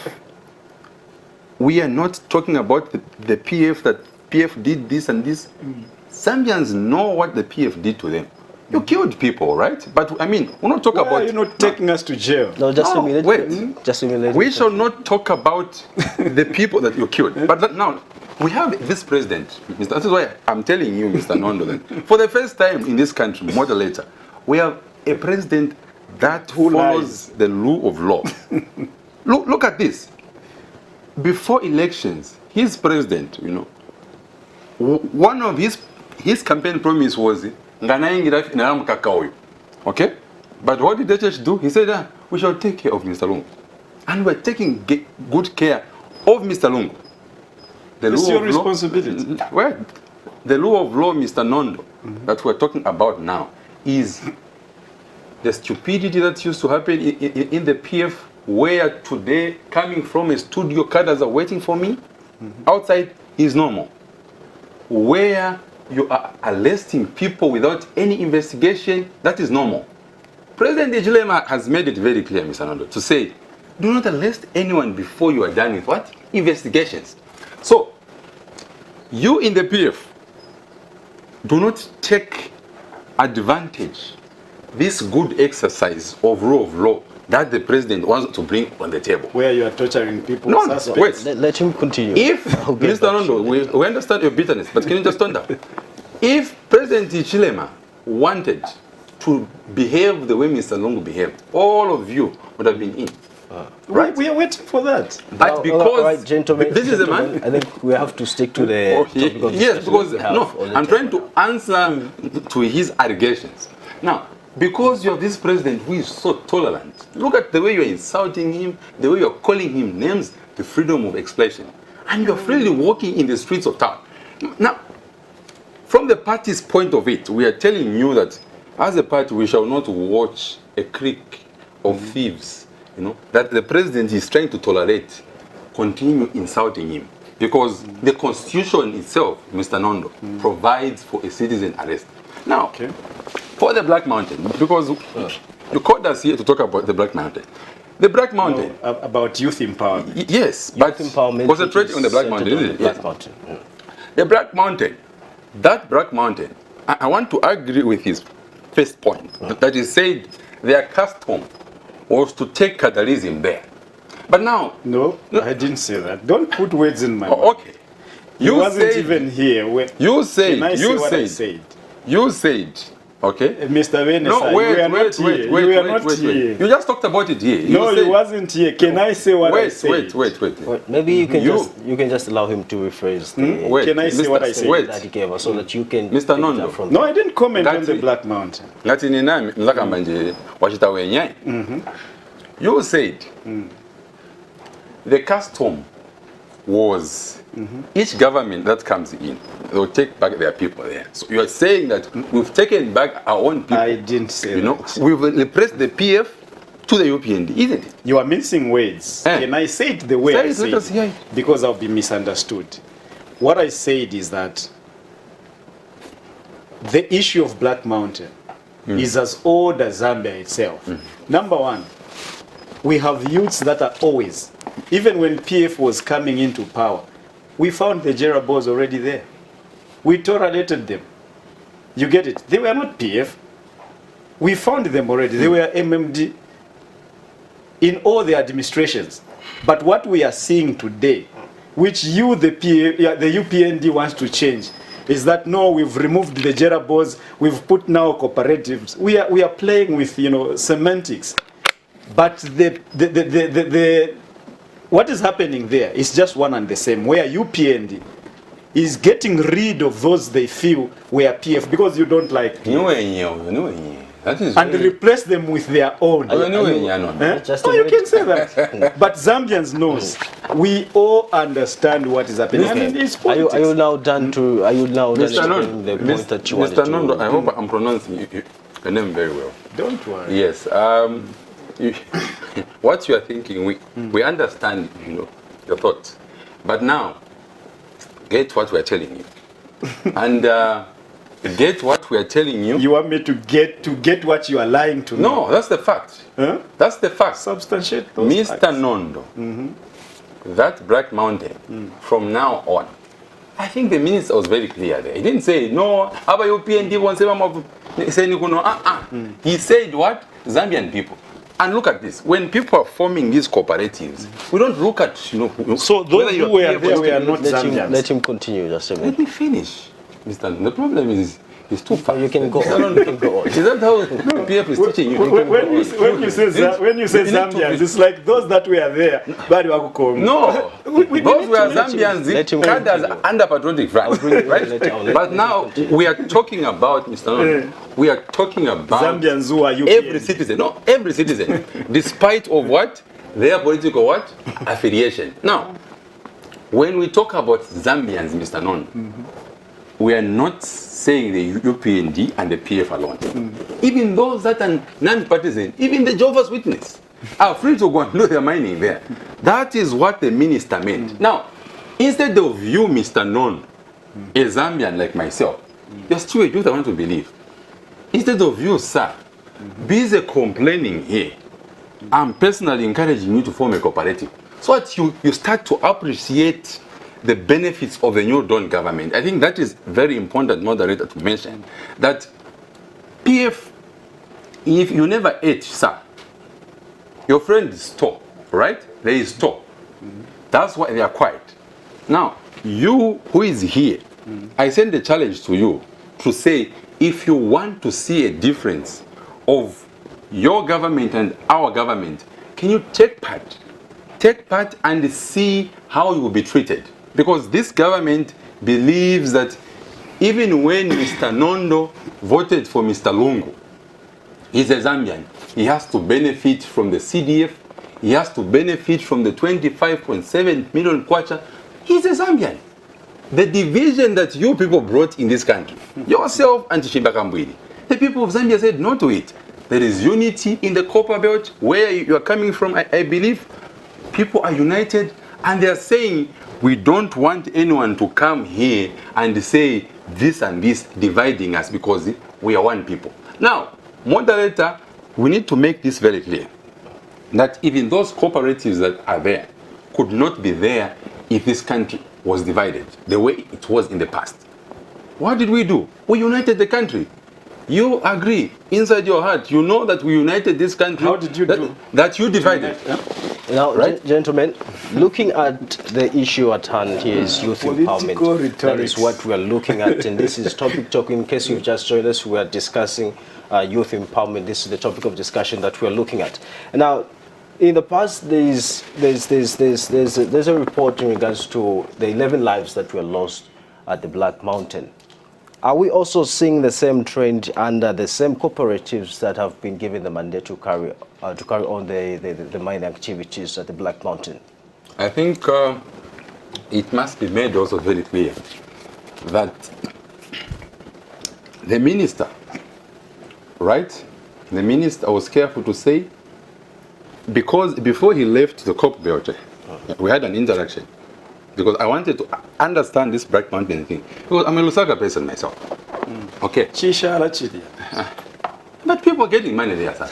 we are not talking about the PF, that PF did this and this. Zambians know what the PF did to them. You killed people, right? But I mean, we're not talking about. You're not taking us to jail. No, just a minute. Wait. Just a minute. We shall not talk about the people that you killed. But now, we have this president. That is why I'm telling you, Mr. Nondo, that for the first time in this country, more than later, we have a president that follows the rule of law. Look at this. Before elections, his president, one of his campaign promise was, okay? But what did the church do? He said, we shall take care of Mr. Lungu. And we're taking good care of Mr. Lungu. It's your responsibility. Well, the rule of law, Mr. Nondo, that we're talking about now, is the stupidity that used to happen in the PF, where today, coming from a studio, cadres are waiting for me. Outside is normal. Where you are arresting people without any investigation, that is normal. President Chileka has made it very clear, Mr. Nondo, to say, do not arrest anyone before you are done with what? Investigations. So, you in the PF, do not take advantage this good exercise of rule of law that the president wants to bring on the table. Where you are torturing people. No, wait. Let him continue. If, Mr. Nondo, we understand your bitterness, but can you just turn down? If President Chileka wanted to behave the way Mr. Lungu behaved, all of you would have been in. Right? We are waiting for that. But because right, gentlemen, this is a man. I think we have to stick to the topic of yes, because I'm trying to to answer to his allegations. Now, because you have this president who is so tolerant, look at the way you're insulting him, the way you're calling him names, the freedom of expression. And you're freely walking in the streets of town. Now, from the party's point of it, we are telling you that as a party, we shall not watch a clique of thieves, that the president is trying to tolerate, continue insulting him. Because the constitution itself, Mr. Nondo, provides for a citizen arrest. Now, for the Black Mountain, because you called us here to talk about the Black Mountain. The Black Mountain. No, about youth empowerment. Yes, but empowerment, concentrating on the Black Mountain, isn't it? Black Mountain. The Black Mountain. That Black Mountain, I want to agree with his first point, that he said their custom was to take cadalism there. But now... No, I didn't say that. Don't put words in my mouth. Okay. You wasn't even here. You said... Can I say what I said? You said... Okay. Mr. Beene, no, wait. You just talked about it here. You wasn't here. Can I say what I said? Wait. Maybe you can just allow him to rephrase. Can I say what I said? That he gave us, so that you can. Mr. Nondo. No, I didn't comment on the Black Mountain. You said the custom was each government that comes in, they will take back their people there. So you are saying that we've taken back our own people. I didn't say that. We've replaced the PF to the UPND, isn't it? You are missing words. Can I say it the way I say it? Yeah. Because I'll be misunderstood. What I said is that the issue of Black Mountain is as old as Zambia itself. Number one, we have youths that are always, even when PF was coming into power, we found the Jerabos already there. We tolerated them. You get it? They were not PF. We found them already. They were MMD in all the administrations. But what we are seeing today, which you, the UPND wants to change, is that no, we've removed the Jerabos, we've put now cooperatives. We are playing with, you know, semantics. But what is happening there is just one and the same, where UPND is getting rid of those they feel were PF because you don't like PF. That is and replace them with their own. Just you can say that. But Zambians knows we all understand what is happening. Okay. And it's Are you now done to? Are you now done Mr. to the point that you wanted Mr. to? Nondo, I hope I'm pronouncing your name very well. Don't worry. Yes. What you are thinking, we understand, you know, your thoughts. But now, get what we are telling you. And get what we are telling you. You want me to get what you are lying to me? No, that's the fact. Huh? That's the fact. Substantiate those Mr. facts. Nondo, that Black Mountain, from now on, I think the minister was very clear there. He didn't say, no, Aba UPND won't say, he said what? Zambian people. And look at this. When people are forming these cooperatives, we don't look at, you know. So those who were there were not Zambians. Let him continue. Just a minute. Let me finish. Mr. The problem is too fast. You can go on. You can go on. Is that how PF is teaching you? When you say Zambians, it's like those that were there. No, those were Zambians cadres under patriotic front, right? But now we are talking about, Mr. Nondo, we are talking about Zambians who are every citizen. No, every citizen, despite of what their political what affiliation. Now, when we talk about Zambians, Mr. Nondo, we are not saying the UPND and the PF alone. Even those that are non-partisan, even the Jehovah's Witness, are free to go and do their mining there. That is what the minister meant. Now, instead of you, Mr. Non, a Zambian like myself, you're still a youth I want to believe. Instead of you, sir, busy complaining here, I'm personally encouraging you to form a cooperative. So that you start to appreciate the benefits of the new Dawn government. I think that is very important, moderator, to mention. That PF, if you never ate, sir, your friend is store, right? There is store. That's why they are quiet. Now, you who is here, I send a challenge to you to say, if you want to see a difference of your government and our government, can you take part? Take part and see how you will be treated. Because this government believes that even when Mr. Nondo voted for Mr. Lungu, he's a Zambian. He has to benefit from the CDF. He has to benefit from the 25.7 million kwacha. He's a Zambian. The division that you people brought in this country, yourself and Chimbakambwili, the people of Zambia said no to it. There is unity in the Copper Belt, where you are coming from, I believe. People are united, and they are saying, we don't want anyone to come here and say this and this, dividing us, because we are one people. Now, moderator, we need to make this very clear, that even those cooperatives that are there could not be there if this country was divided the way it was in the past. What did we do? We united the country. You agree, inside your heart, you know that we united this country. How did you do? That you divided. Now, right? Gentlemen, looking at the issue at hand here is youth empowerment. That is what we are looking at, and this is Topic Talk. In case you've just joined us, we are discussing youth empowerment. This is the topic of discussion that we are looking at. And now, in the past, there's a report in regards to the 11 lives that were lost at the Black Mountain. Are we also seeing the same trend under the same cooperatives that have been given the mandate to carry on the mining activities at the Black Mountain? I think it must be made also very clear that the minister, right? The minister was careful to say, because before he left the Copper Belt, we had an interaction. because I wanted to understand this Black Mountain thing. Because I'm a Lusaka person myself. Okay. But people are getting money there, sir.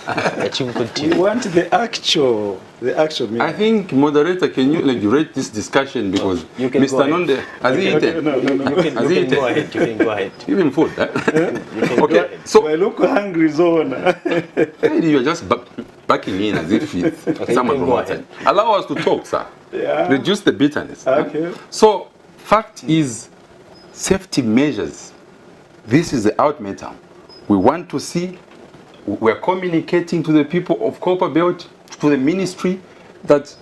We want the actual meaning. I think, moderator, can you regulate this discussion because Mr. Nonde has he eaten? You can go ahead. You can go ahead. Give him food. You can go Okay, ahead. so I look hungry, zone. you're just backing in as if it's someone you can from go outside. Allow us to talk, sir. Yeah. Reduce the bitterness. Okay. So, fact is, safety measures. This is the ultimatum. We want to see. We're communicating to the people of Copper Belt, to the ministry, that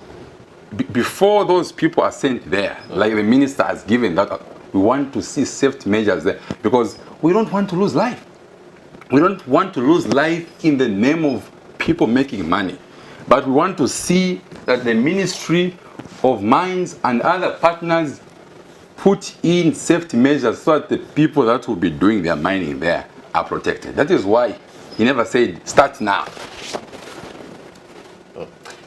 before those people are sent there, like the minister has given, that we want to see safety measures there, because we don't want to lose life. We don't want to lose life in the name of people making money, but we want to see that the Ministry of Mines and other partners put in safety measures so that the people that will be doing their mining there are protected. That is why he never said, start now.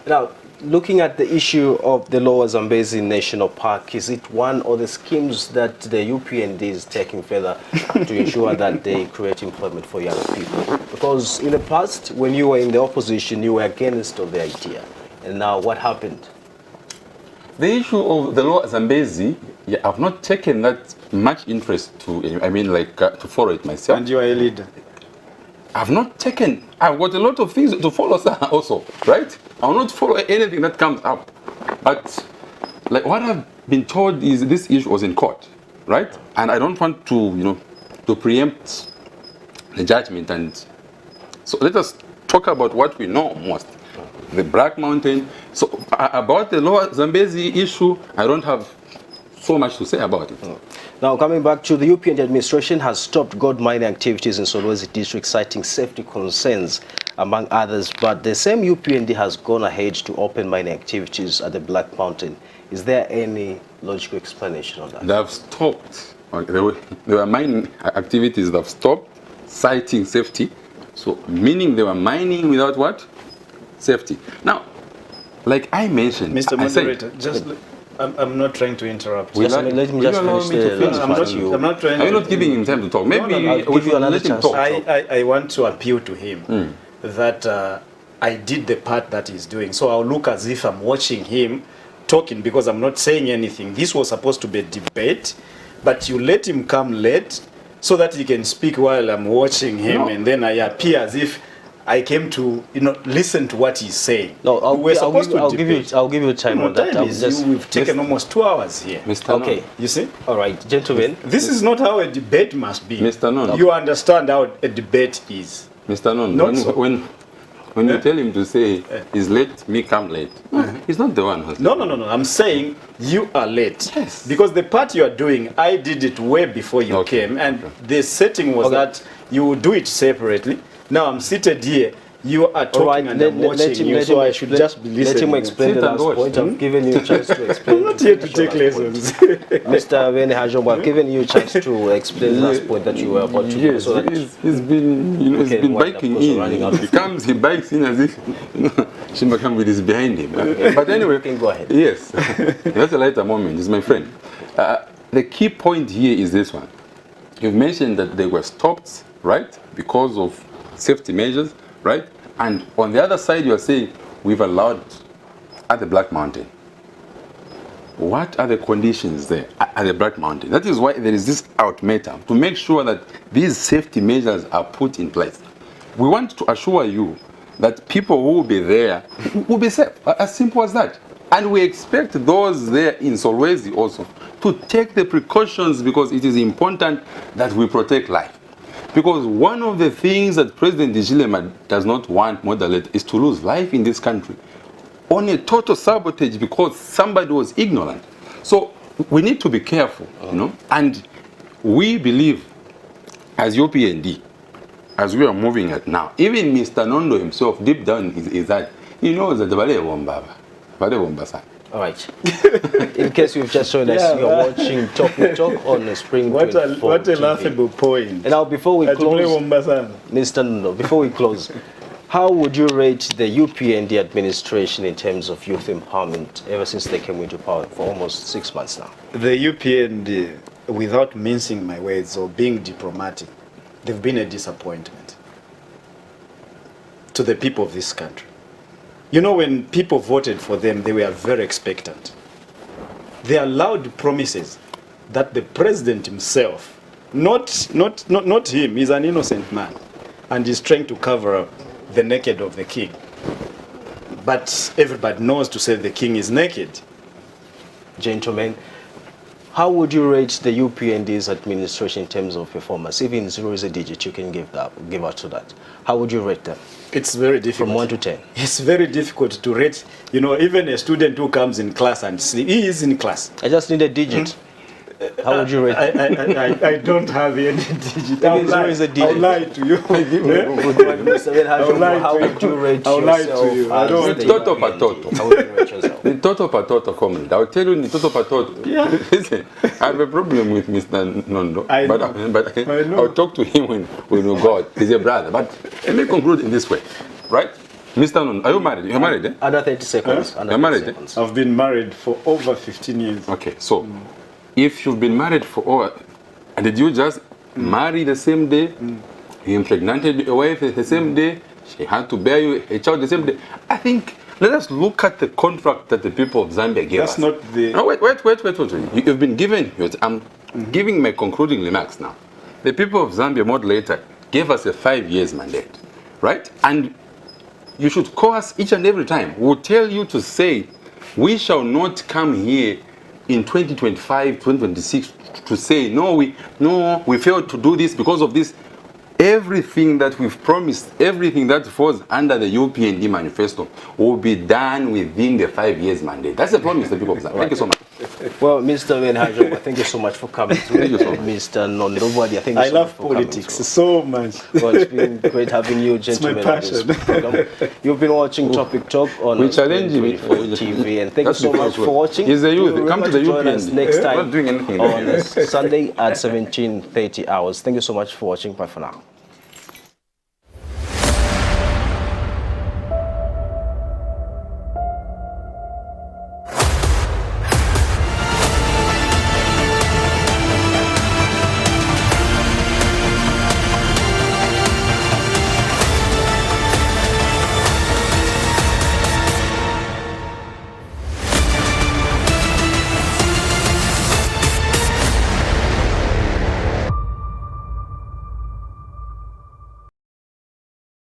Now, looking at the issue of the Lower Zambezi National Park, is it one of the schemes that the UPND is taking further to ensure that they create employment for young people? Because in the past, when you were in the opposition, you were against of the idea. And now what happened? The issue of the Lower Zambezi, I've not taken that much interest to, to follow it myself. And you are a leader. I've not taken, I've got a lot of things to follow, sir, also, right? I will not follow anything that comes up. But like what I've been told is this issue was in court, right? And I don't want to, to preempt the judgment. And so let us talk about what we know most. The Black Mountain. So about the Lower Zambezi issue, I don't have so much to say about it. Now, coming back to the UPND administration has stopped gold mining activities in Solwezi district, citing safety concerns, among others. But the same UPND has gone ahead to open mining activities at the Black Mountain. Is there any logical explanation on that? They have stopped. There were mining activities that have stopped, citing safety. So, meaning they were mining without what? Safety. Now, like I mentioned, Mr. Moderator, I'm not trying to interrupt. Let me just finish the I'm not trying Are you to... not giving him time to talk? Maybe I'll give you another chance. I want to appeal to him that I did the part that he's doing. So I'll look as if I'm watching him talking because I'm not saying anything. This was supposed to be a debate, but you let him come late so that he can speak while I'm watching him, and then I appear as if I came to, listen to what he's saying. No, I'll give you time on that. We've taken almost 2 hours here. Mr. Okay, Nondo. you see? All right, gentlemen. This is not how a debate must be. Mr. Nondo. You understand how a debate is. Mr. Nondo, Not so. when you tell him to say, he's late, me come late, he's not the one who's No. I'm saying you are late. Yes. Because the part you are doing, I did it way before you came. And the setting was that you would do it separately. Now I'm seated here, you are talking and I'm watching you, so I should just be listening. Let him explain the last point. I've given you a chance to explain. I'm not here to take lessons. Mr. Beene Hachoombwa, I've given you a chance to explain the last point that you were about to do. Yes, So that he's been biking in. He comes, he bikes in as if Shimba Kambi is behind him. But anyway, you can go ahead. Yes, that's a lighter moment. He's my friend. The key point here is this one. You've mentioned that they were stopped, right, because of safety measures, right? And on the other side, you are saying we've allowed at the Black Mountain. What are the conditions there at the Black Mountain? That is why there is this ultimatum to make sure that these safety measures are put in place. We want to assure you that people who will be there will be safe, as simple as that. And we expect those there in Solwezi also to take the precautions because it is important that we protect life. Because one of the things that President Dijilema does not want, moderate, is to lose life in this country on a total sabotage because somebody was ignorant. So we need to be careful, And we believe, as UPND, as we are moving at now, even Mr. Nondo himself, deep down is that he knows that the Bwalya. All right. In case you've just joined us, you're watching Topic Talk on the Spring 24 What a TV. laughable point. And now, before we close, Mr. Nondo, before we close, How would you rate the UPND administration in terms of youth empowerment ever since they came into power for almost 6 months now? The UPND, without mincing my words or being diplomatic, they've been a disappointment to the people of this country. You know, when people voted for them, they were very expectant. They allowed promises that the president himself, not him, he's an innocent man, and he's trying to cover up the naked of the king. But everybody knows to say the king is naked. Gentlemen, how would you rate the UPND's administration in terms of performance? Even 0 is a digit, you can give out to that. How would you rate them? It's very difficult. From 1 to 10. It's very difficult to rate. You know, even a student who comes in class and sleep, he is in class. I just need a digit. How would you rate them? I don't have any digit. Even 0 is a digit. I'll lie to you. How would you rate I'll lie to yourself? you. I as don't- the Toto UPND? patoto. How would you rate yourself? The Nondo-Patriotic comrade. I'll tell you the Nondo-Patriotic. Yeah. Listen, I have a problem with Mr. Nondo, I but know. I know. I'll talk to him when we go out. He's a brother. But let me conclude in this way, right? Mr. Nondo, are you married? You're married, eh? Under 30 seconds. Huh? Under You're 30 married, eh? seconds. I've been married for over 15 years. Okay, so if you've been married for over, and did you just marry the same day? You impregnated your wife the same day? She had to bear you a child the same day? I think, let us look at the contract that the people of Zambia gave us. That's not the... No, wait. You've been given, I'm giving my concluding remarks now. The people of Zambia moderator gave us a 5 years mandate, right? And you should call us each and every time. We'll tell you to say, we shall not come here in 2025, 2026 to say, no, we failed to do this because of this. Everything that we've promised, everything that falls under the UPND manifesto will be done within the 5 years mandate. That's the promise the people of Zambia. Thank you so much. Well, Mr. Beene Hachoombwa, thank you so much for coming through. Thank you so much. Mr. Nondo-Patriotic, thank you I so love much for coming politics through. so much. Well, it's been great having you, gentlemen, my on this passion. program. You've been watching Topic Talk on We challenge you. TV, and thank you That's so much because for watching. He's a youth. Do Come to remember the join us UPND. next We're time not doing anything. on Sunday at 17:30 hours. Thank you so much for watching. Bye for now.